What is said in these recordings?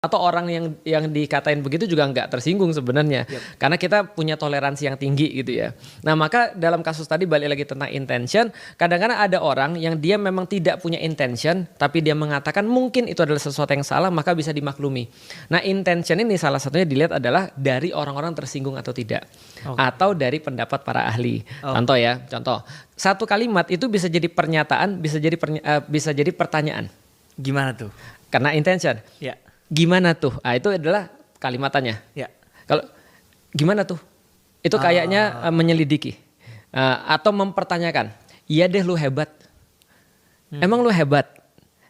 atau orang yang dikatain begitu juga nggak tersinggung sebenarnya. Karena kita punya toleransi yang tinggi gitu ya. Nah, maka dalam kasus tadi balik lagi tentang intention, kadang-kadang ada orang yang dia memang tidak punya intention tapi dia mengatakan mungkin itu adalah sesuatu yang salah, maka bisa dimaklumi. Nah, intention ini salah satunya dilihat adalah dari orang-orang tersinggung atau tidak. Atau dari pendapat para ahli. Contoh, satu kalimat itu bisa jadi pernyataan, bisa jadi pertanyaan. Gimana tuh? Karena intention. Ya. Gimana tuh? Itu adalah kalimatannya. Ya. Kalau gimana tuh? Itu kayaknya menyelidiki atau mempertanyakan. Iya deh, lu hebat. Emang lu hebat?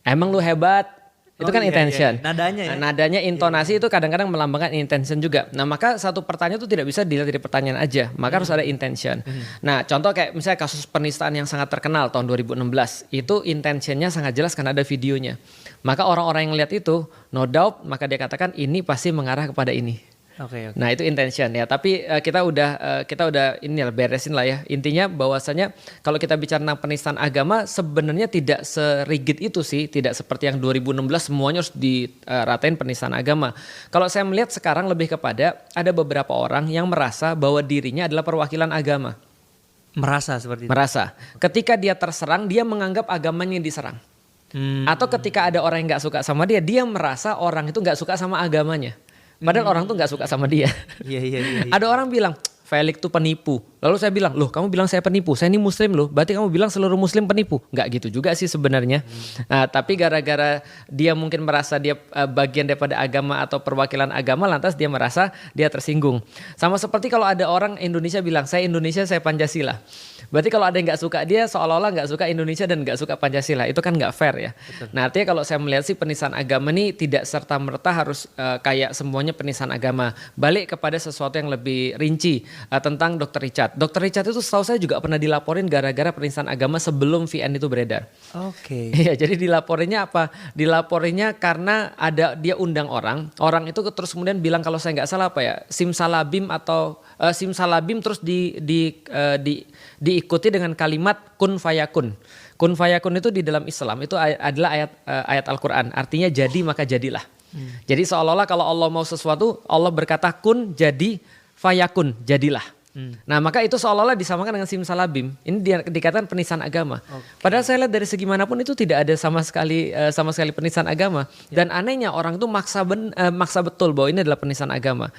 Emang lu hebat? Itu kan intention. Nadanya ya. Nadanya, intonasi itu kadang-kadang melambangkan intention juga. Nah, maka satu pertanyaan itu tidak bisa dilihat dari pertanyaan aja. Maka harus ada intention. Nah, contoh kayak misalnya kasus penistaan yang sangat terkenal tahun 2016. Itu intentionnya sangat jelas karena ada videonya. Maka orang-orang yang lihat itu, no doubt, maka dia katakan ini pasti mengarah kepada ini. Oke. Nah, itu intention ya. Tapi kita udah ini lah, beresin lah ya. Intinya bahwasanya kalau kita bicara tentang penistaan agama sebenarnya tidak serigid itu sih, tidak seperti yang 2016 semuanya harus diratain penistaan agama. Kalau saya melihat sekarang lebih kepada ada beberapa orang yang merasa bahwa dirinya adalah perwakilan agama. Merasa seperti itu. Merasa. Ketika dia terserang, dia menganggap agamanya yang diserang. Atau ketika ada orang yang nggak suka sama dia, dia merasa orang itu nggak suka sama agamanya. Padahal orang tuh nggak suka sama dia. Iya. Ada orang bilang Felix tuh penipu. Lalu saya bilang, loh kamu bilang saya penipu, saya ini muslim loh. Berarti kamu bilang seluruh muslim penipu. Nggak gitu juga sih sebenarnya. Nah, tapi gara-gara dia mungkin merasa dia bagian daripada agama atau perwakilan agama, lantas dia merasa dia tersinggung. Sama seperti kalau ada orang Indonesia bilang, saya Indonesia, saya Pancasila. Berarti kalau ada yang nggak suka dia, seolah-olah nggak suka Indonesia dan nggak suka Pancasila. Itu kan nggak fair ya. Betul. Nah, artinya kalau saya melihat sih penistaan agama ini tidak serta-merta harus kayak semuanya penistaan agama. Balik kepada sesuatu yang lebih rinci tentang Dr. Richard. Dr. Richard itu setahu saya juga pernah dilaporin gara-gara penistaan agama sebelum VN itu beredar. Oke. Iya, jadi dilaporinnya apa? Dilaporinnya karena dia undang orang itu terus kemudian bilang kalau saya nggak salah apa ya, simsalabim atau simsalabim terus diikuti dengan kalimat kun fayakun. Kun fayakun itu di dalam Islam itu adalah ayat Al-Quran. Artinya jadi maka jadilah. Jadi seolah-olah kalau Allah mau sesuatu, Allah berkata kun jadi fayakun, jadilah. Nah, maka itu seolah-olah disamakan dengan simsalabim. Ini dikatakan penistaan agama. Padahal saya lihat dari segi manapun itu tidak ada sama sekali penistaan agama. Dan anehnya orang itu maksa betul bahwa ini adalah penistaan agama.